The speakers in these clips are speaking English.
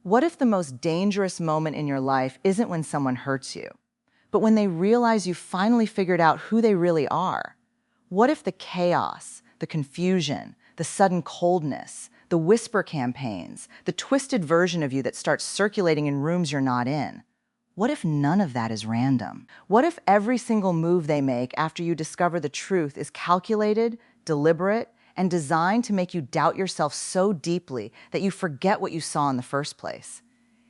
What if the most dangerous moment in your life isn't when someone hurts you, but when they realize you finally figured out who they really are? What if the chaos, the confusion, the sudden coldness, the whisper campaigns, the twisted version of you that starts circulating in rooms you're not in, what if none of that is random? What if every single move they make after you discover the truth is calculated, deliberate, and designed to make you doubt yourself so deeply that you forget what you saw in the first place?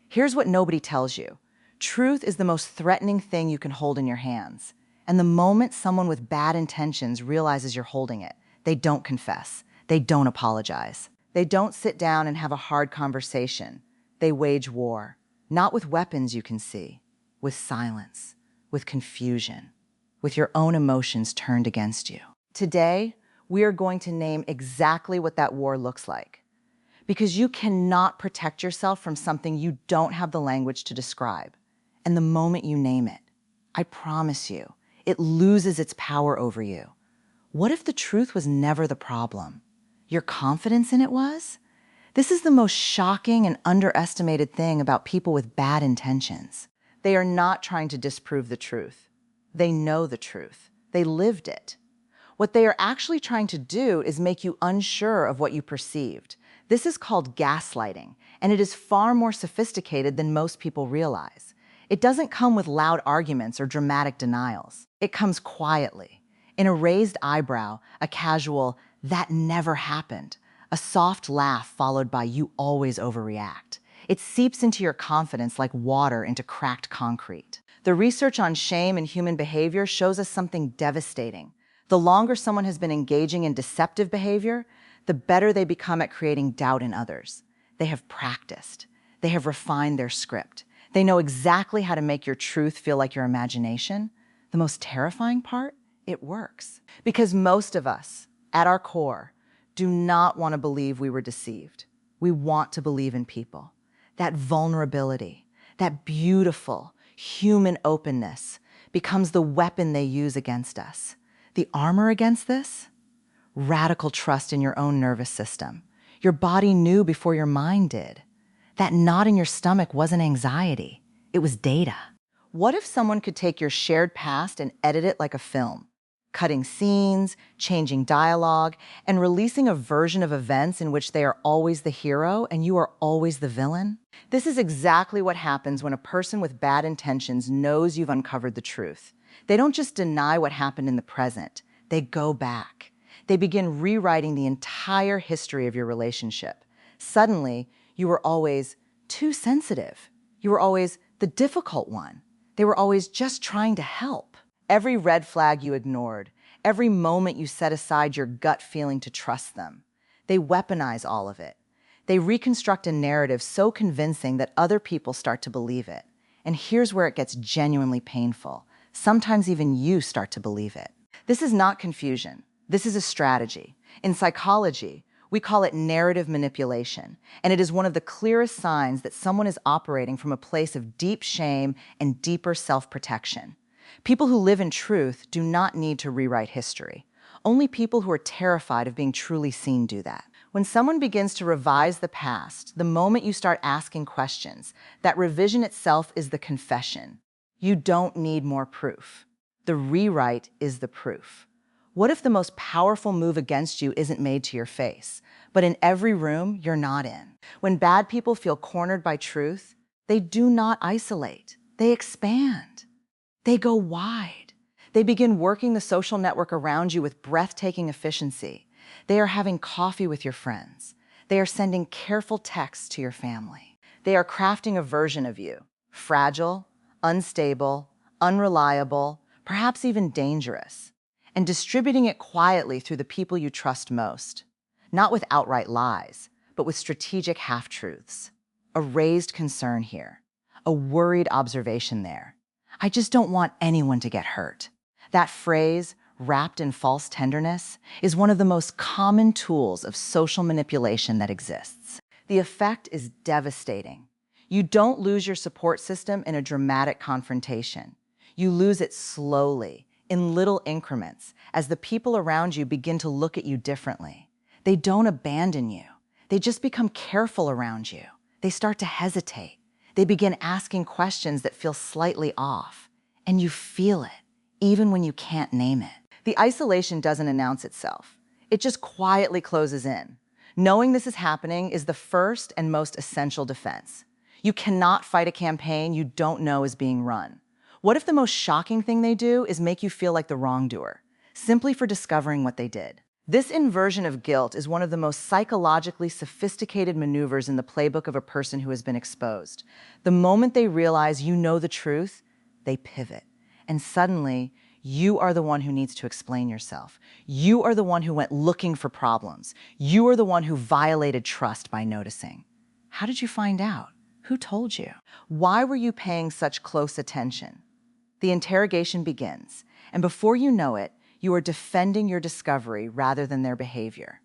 Here's what nobody tells you. Truth is the most threatening thing you can hold in your hands. And the moment someone with bad intentions realizes you're holding it, they don't confess. They don't apologize. They don't sit down and have a hard conversation. They wage war, not with weapons you can see, with silence, with confusion, with your own emotions turned against you. Today, we are going to name exactly what that war looks like, because you cannot protect yourself from something you don't have the language to describe. And the moment you name it, I promise you, it loses its power over you. What if the truth was never the problem? Your confidence in it was? This is the most shocking and underestimated thing about people with bad intentions. They are not trying to disprove the truth. They know the truth. They lived it. What they are actually trying to do is make you unsure of what you perceived. This is called gaslighting, and it is far more sophisticated than most people realize. It doesn't come with loud arguments or dramatic denials. It comes quietly, in a raised eyebrow, a casual, "that never happened," a soft laugh followed by "you always overreact." It seeps into your confidence like water into cracked concrete. The research on shame and human behavior shows us something devastating. The longer someone has been engaging in deceptive behavior, the better they become at creating doubt in others. They have practiced. They have refined their script. They know exactly how to make your truth feel like your imagination. The most terrifying part? It works. Because most of us, at our core, do not want to believe we were deceived. We want to believe in people. That vulnerability, that beautiful human openness becomes the weapon they use against us. The armor against this? Radical trust in your own nervous system. Your body knew before your mind did. That knot in your stomach wasn't anxiety. It was data. What if someone could take your shared past and edit it like a film? Cutting scenes, changing dialogue, and releasing a version of events in which they are always the hero and you are always the villain? This is exactly what happens when a person with bad intentions knows you've uncovered the truth. They don't just deny what happened in the present. They go back. They begin rewriting the entire history of your relationship. Suddenly, you were always too sensitive. You were always the difficult one. They were always just trying to help. Every red flag you ignored, every moment you set aside your gut feeling to trust them. They weaponize all of it. They reconstruct a narrative so convincing that other people start to believe it. And here's where it gets genuinely painful. Sometimes even you start to believe it. This is not confusion. This is a strategy. In psychology, we call it narrative manipulation, and it is one of the clearest signs that someone is operating from a place of deep shame and deeper self-protection. People who live in truth do not need to rewrite history. Only people who are terrified of being truly seen do that. When someone begins to revise the past, the moment you start asking questions, that revision itself is the confession. You don't need more proof. The rewrite is the proof. What if the most powerful move against you isn't made to your face, but in every room you're not in? When bad people feel cornered by truth, they do not isolate. They expand. They go wide. They begin working the social network around you with breathtaking efficiency. They are having coffee with your friends. They are sending careful texts to your family. They are crafting a version of you, fragile, unstable, unreliable, perhaps even dangerous, and distributing it quietly through the people you trust most, not with outright lies, but with strategic half-truths. A raised concern here, a worried observation there. I just don't want anyone to get hurt. That phrase, wrapped in false tenderness, is one of the most common tools of social manipulation that exists. The effect is devastating. You don't lose your support system in a dramatic confrontation. You lose it slowly, in little increments, as the people around you begin to look at you differently. They don't abandon you. They just become careful around you. They start to hesitate. They begin asking questions that feel slightly off, and you feel it, even when you can't name it. The isolation doesn't announce itself. It just quietly closes in. Knowing this is happening is the first and most essential defense. You cannot fight a campaign you don't know is being run. What if the most shocking thing they do is make you feel like the wrongdoer, simply for discovering what they did? This inversion of guilt is one of the most psychologically sophisticated maneuvers in the playbook of a person who has been exposed. The moment they realize you know the truth, they pivot. And suddenly, you are the one who needs to explain yourself. You are the one who went looking for problems. You are the one who violated trust by noticing. How did you find out? Who told you? Why were you paying such close attention? The interrogation begins, and before you know it, you are defending your discovery rather than their behavior.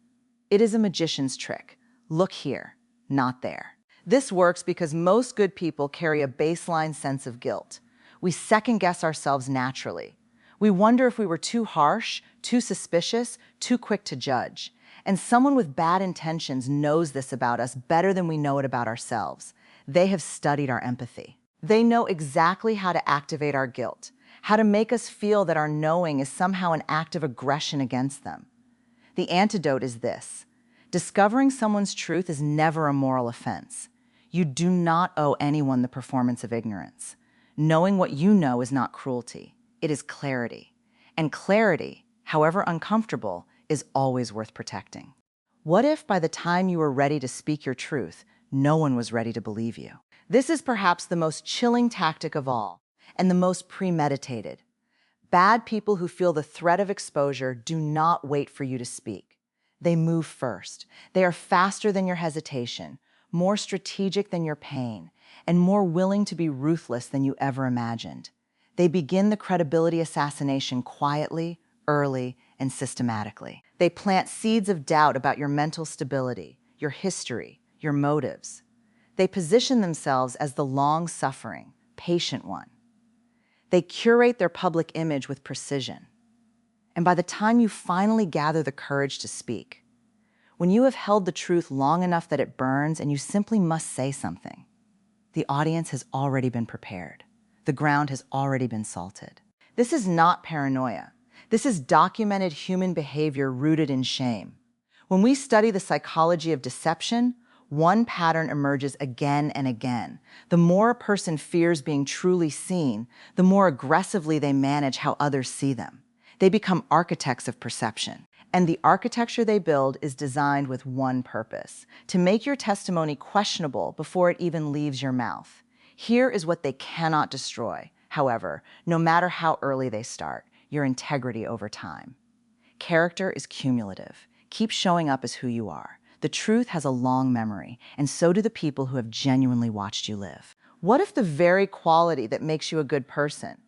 It is a magician's trick. Look here, not there. This works because most good people carry a baseline sense of guilt. We second-guess ourselves naturally. We wonder if we were too harsh, too suspicious, too quick to judge. And someone with bad intentions knows this about us better than we know it about ourselves. They have studied our empathy. They know exactly how to activate our guilt, how to make us feel that our knowing is somehow an act of aggression against them. The antidote is this: discovering someone's truth is never a moral offense. You do not owe anyone the performance of ignorance. Knowing what you know is not cruelty. It is clarity. And clarity, however uncomfortable, is always worth protecting. What if by the time you were ready to speak your truth, no one was ready to believe you? This is perhaps the most chilling tactic of all, and the most premeditated. Bad people who feel the threat of exposure do not wait for you to speak. They move first. They are faster than your hesitation, more strategic than your pain, and more willing to be ruthless than you ever imagined. They begin the credibility assassination quietly, early, and systematically. They plant seeds of doubt about your mental stability, your history, your motives. They position themselves as the long-suffering, patient one. They curate their public image with precision. And by the time you finally gather the courage to speak, when you have held the truth long enough that it burns and you simply must say something, the audience has already been prepared. The ground has already been salted. This is not paranoia. This is documented human behavior rooted in shame. When we study the psychology of deception, one pattern emerges again and again. The more a person fears being truly seen, the more aggressively they manage how others see them. They become architects of perception. And the architecture they build is designed with one purpose: to make your testimony questionable before it even leaves your mouth. Here is what they cannot destroy, however, no matter how early they start: your integrity over time. Character is cumulative. Keep showing up as who you are. The truth has a long memory, and so do the people who have genuinely watched you live. What if the very quality that makes you a good person,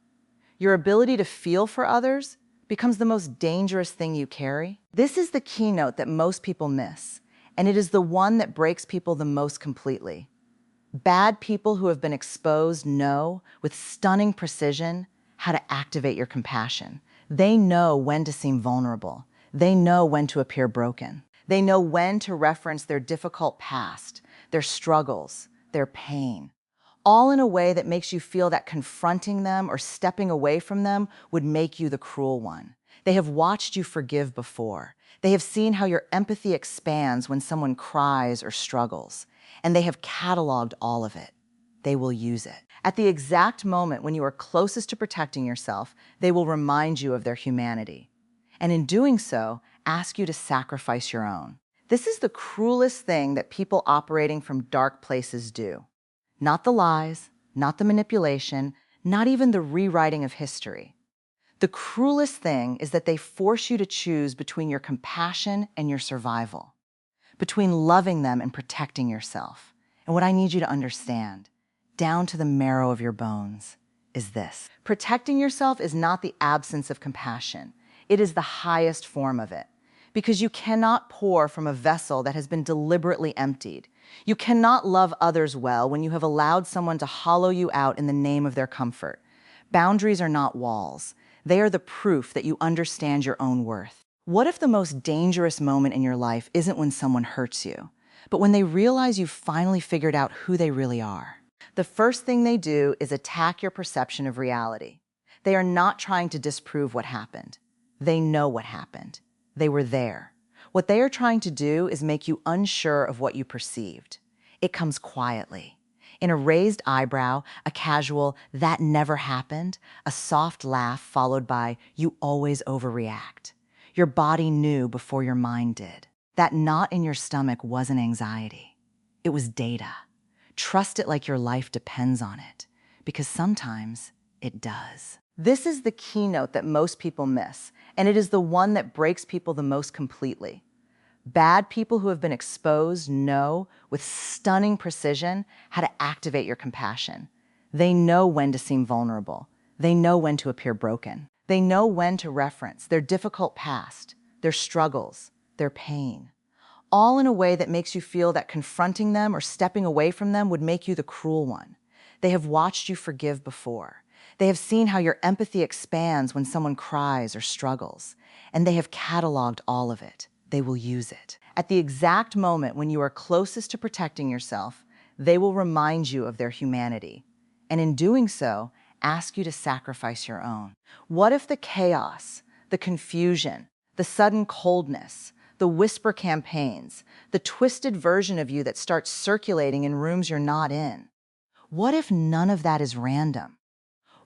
your ability to feel for others, becomes the most dangerous thing you carry? This is the keynote that most people miss, and it is the one that breaks people the most completely. Bad people who have been exposed know, with stunning precision, how to activate your compassion. They know when to seem vulnerable. They know when to appear broken. They know when to reference their difficult past, their struggles, their pain, all in a way that makes you feel that confronting them or stepping away from them would make you the cruel one. They have watched you forgive before. They have seen how your empathy expands when someone cries or struggles, and they have cataloged all of it. They will use it. At the exact moment when you are closest to protecting yourself, they will remind you of their humanity. And in doing so, ask you to sacrifice your own. This is the cruelest thing that people operating from dark places do. Not the lies, not the manipulation, not even the rewriting of history. The cruelest thing is that they force you to choose between your compassion and your survival, between loving them and protecting yourself. And what I need you to understand, down to the marrow of your bones, is this: protecting yourself is not the absence of compassion. It is the highest form of it, because you cannot pour from a vessel that has been deliberately emptied. You cannot love others well when you have allowed someone to hollow you out in the name of their comfort. Boundaries are not walls. They are the proof that you understand your own worth. What if the most dangerous moment in your life isn't when someone hurts you, But when they realize you've finally figured out who they really are, the first thing they do is attack your perception of reality. They are not trying to disprove what happened. They know what happened. They were there. What they are trying to do is make you unsure of what you perceived. It comes quietly. In a raised eyebrow, a casual, "that never happened," a soft laugh followed by, "you always overreact." Your body knew before your mind did. That knot in your stomach wasn't anxiety. It was data. Trust it like your life depends on it, because sometimes it does. This is the keynote that most people miss, and it is the one that breaks people the most completely. Bad people who have been exposed know with stunning precision how to activate your compassion. They know when to seem vulnerable. They know when to appear broken. They know when to reference their difficult past, their struggles, their pain, all in a way that makes you feel that confronting them or stepping away from them would make you the cruel one. They have watched you forgive before. They have seen how your empathy expands when someone cries or struggles, and they have cataloged all of it. They will use it. At the exact moment when you are closest to protecting yourself, they will remind you of their humanity, and in doing so, ask you to sacrifice your own. What if the chaos, the confusion, the sudden coldness, the whisper campaigns, the twisted version of you that starts circulating in rooms you're not in? What if none of that is random?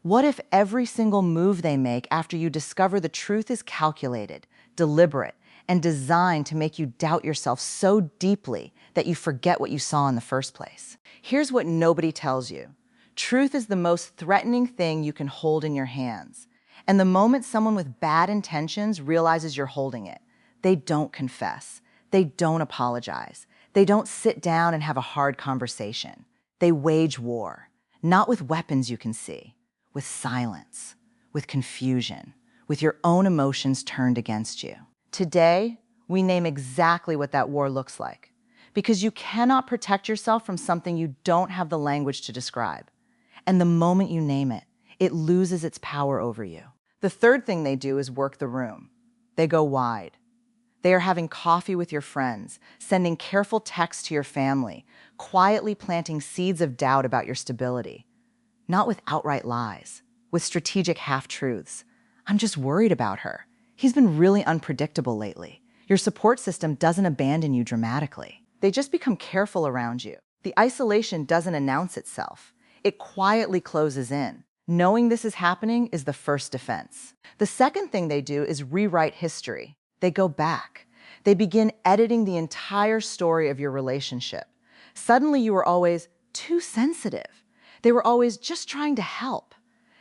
What if every single move they make after you discover the truth is calculated, deliberate, and designed to make you doubt yourself so deeply that you forget what you saw in the first place? Here's what nobody tells you. Truth is the most threatening thing you can hold in your hands. And the moment someone with bad intentions realizes you're holding it, they don't confess. They don't apologize. They don't sit down and have a hard conversation. They wage war, not with weapons you can see, with silence, with confusion, with your own emotions turned against you. Today, we name exactly what that war looks like, because you cannot protect yourself from something you don't have the language to describe. And the moment you name it, it loses its power over you. The third thing they do is work the room. They go wide. They are having coffee with your friends, sending careful texts to your family, quietly planting seeds of doubt about your stability. Not with outright lies, with strategic half-truths. "I'm just worried about her. He's been really unpredictable lately." Your support system doesn't abandon you dramatically. They just become careful around you. The isolation doesn't announce itself. It quietly closes in. Knowing this is happening is the first defense. The second thing they do is rewrite history. They go back. They begin editing the entire story of your relationship. Suddenly you were always too sensitive. They were always just trying to help.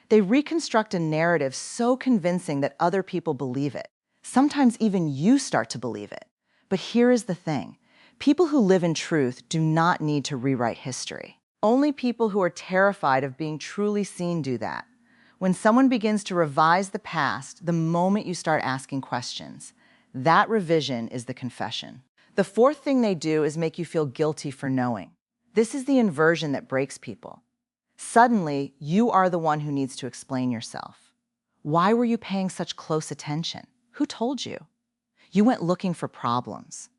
They reconstruct a narrative so convincing that other people believe it. Sometimes even you start to believe it. But here is the thing. People who live in truth do not need to rewrite history. Only people who are terrified of being truly seen do that. When someone begins to revise the past, the moment you start asking questions, that revision is the confession. The fourth thing they do is make you feel guilty for knowing. This is the inversion that breaks people. Suddenly, you are the one who needs to explain yourself. Why were you paying such close attention? Who told you? You went looking for problems.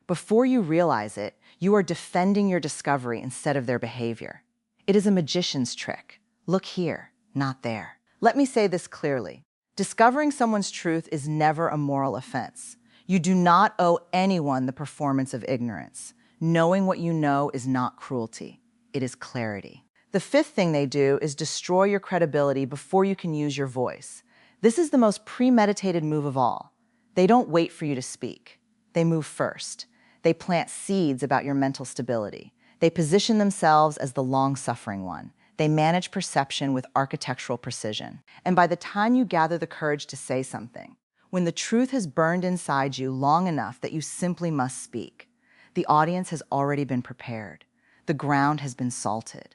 Before you realize it, you are defending your discovery instead of their behavior. It is a magician's trick. Look here, not there. Let me say this clearly. Discovering someone's truth is never a moral offense. You do not owe anyone the performance of ignorance. Knowing what you know is not cruelty. It is clarity. The fifth thing they do is destroy your credibility before you can use your voice. This is the most premeditated move of all. They don't wait for you to speak. They move first. They plant seeds about your mental stability. They position themselves as the long-suffering one. They manage perception with architectural precision. And by the time you gather the courage to say something, when the truth has burned inside you long enough that you simply must speak, the audience has already been prepared. The ground has been salted.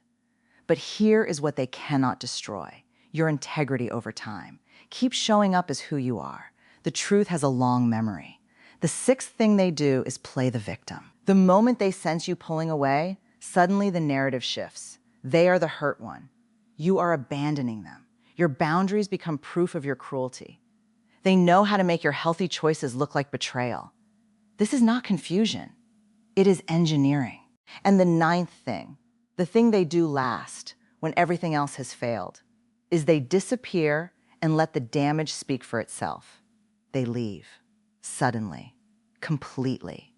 But here is what they cannot destroy: your integrity over time. Keep showing up as who you are. The truth has a long memory. The sixth thing they do is play the victim. The moment they sense you pulling away, suddenly the narrative shifts. They are the hurt one. You are abandoning them. Your boundaries become proof of your cruelty. They know how to make your healthy choices look like betrayal. This is not confusion. It is engineering. And the ninth thing, the thing they do last when everything else has failed, is they disappear and let the damage speak for itself. They leave, suddenly, completely.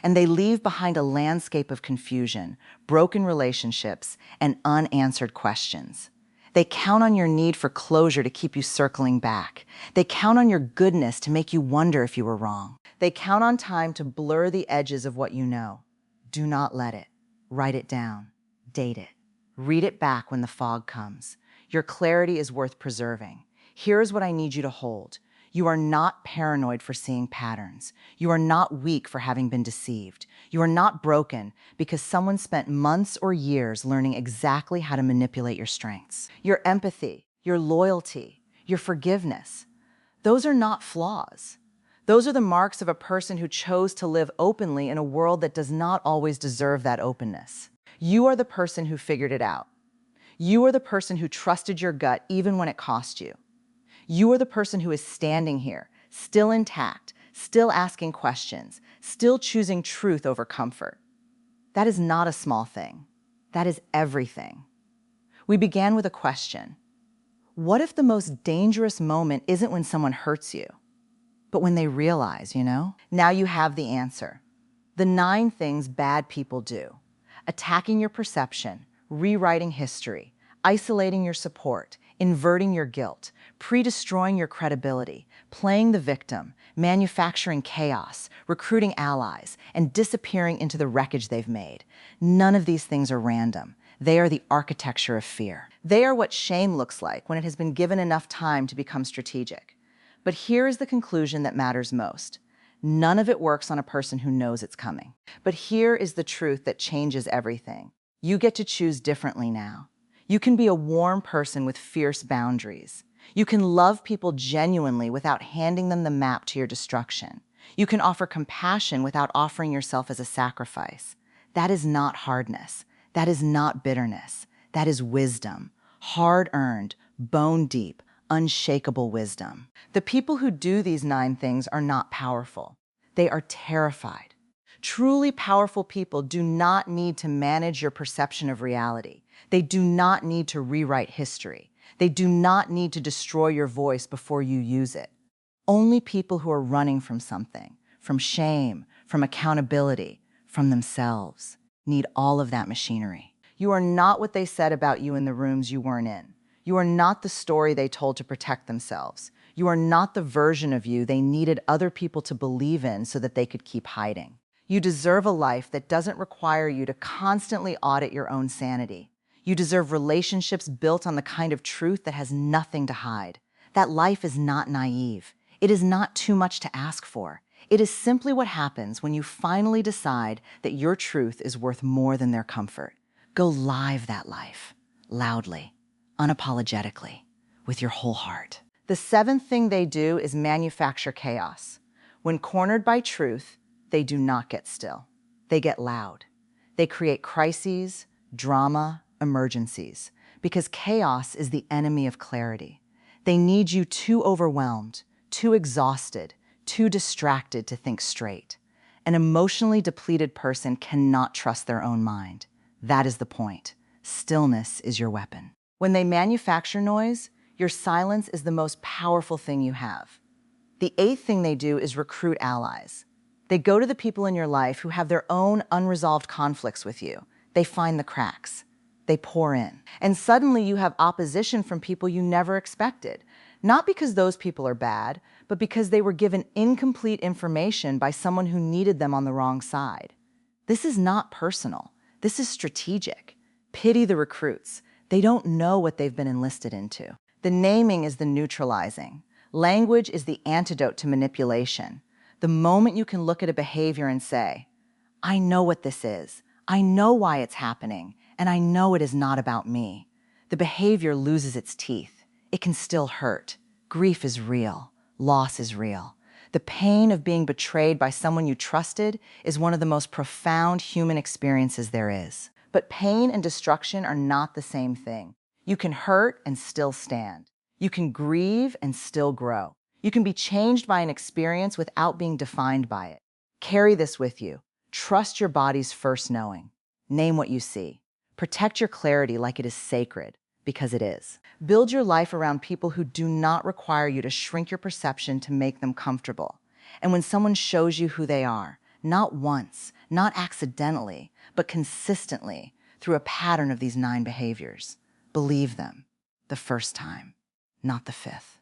And they leave behind a landscape of confusion, broken relationships, and unanswered questions. They count on your need for closure to keep you circling back. They count on your goodness to make you wonder if you were wrong. They count on time to blur the edges of what you know. Do not let it. Write it down. Date it. Read it back when the fog comes. Your clarity is worth preserving. Here's what I need you to hold. You are not paranoid for seeing patterns. You are not weak for having been deceived. You are not broken because someone spent months or years learning exactly how to manipulate your strengths. Your empathy, your loyalty, your forgiveness, those are not flaws. Those are the marks of a person who chose to live openly in a world that does not always deserve that openness. You are the person who figured it out. You are the person who trusted your gut even when it cost you. You are the person who is standing here, still intact, still asking questions, still choosing truth over comfort. That is not a small thing. That is everything. We began with a question. What if the most dangerous moment isn't when someone hurts you, but when they realize, Now you have the answer. The 9 things bad people do. Attacking your perception, rewriting history, isolating your support, inverting your guilt, pre-destroying your credibility, playing the victim, manufacturing chaos, recruiting allies, and disappearing into the wreckage they've made. None of these things are random. They are the architecture of fear. They are what shame looks like when it has been given enough time to become strategic. But here is the conclusion that matters most. None of it works on a person who knows it's coming. But here is the truth that changes everything. You get to choose differently now. You can be a warm person with fierce boundaries. You can love people genuinely without handing them the map to your destruction. You can offer compassion without offering yourself as a sacrifice. That is not hardness. That is not bitterness. That is wisdom. Hard-earned, bone-deep, unshakable wisdom. The people who do these 9 things are not powerful. They are terrified. Truly powerful people do not need to manage your perception of reality. They do not need to rewrite history. They do not need to destroy your voice before you use it. Only people who are running from something, from shame, from accountability, from themselves, need all of that machinery. You are not what they said about you in the rooms you weren't in. You are not the story they told to protect themselves. You are not the version of you they needed other people to believe in so that they could keep hiding. You deserve a life that doesn't require you to constantly audit your own sanity. You deserve relationships built on the kind of truth that has nothing to hide. That life is not naive. It is not too much to ask for. It is simply what happens when you finally decide that your truth is worth more than their comfort. Go live that life, loudly, unapologetically, with your whole heart. The 7th thing they do is manufacture chaos. When cornered by truth, they do not get still. They get loud. They create crises, drama, emergencies, because chaos is the enemy of clarity. They need you too overwhelmed, too exhausted, too distracted to think straight. An emotionally depleted person cannot trust their own mind. That is the point. Stillness is your weapon. When they manufacture noise, your silence is the most powerful thing you have. The 8th thing they do is recruit allies. They go to the people in your life who have their own unresolved conflicts with you. They find the cracks. They pour in. And suddenly you have opposition from people you never expected. Not because those people are bad, but because they were given incomplete information by someone who needed them on the wrong side. This is not personal. This is strategic. Pity the recruits. They don't know what they've been enlisted into. The naming is the neutralizing. Language is the antidote to manipulation. The moment you can look at a behavior and say, I know what this is. I know why it's happening, and I know it is not about me. The behavior loses its teeth. It can still hurt. Grief is real. Loss is real. The pain of being betrayed by someone you trusted is one of the most profound human experiences there is. But pain and destruction are not the same thing. You can hurt and still stand. You can grieve and still grow. You can be changed by an experience without being defined by it. Carry this with you. Trust your body's first knowing. Name what you see. Protect your clarity like it is sacred, because it is. Build your life around people who do not require you to shrink your perception to make them comfortable. And when someone shows you who they are, not once, not accidentally, but consistently, through a pattern of these 9 behaviors, believe them the first time, not the 5th.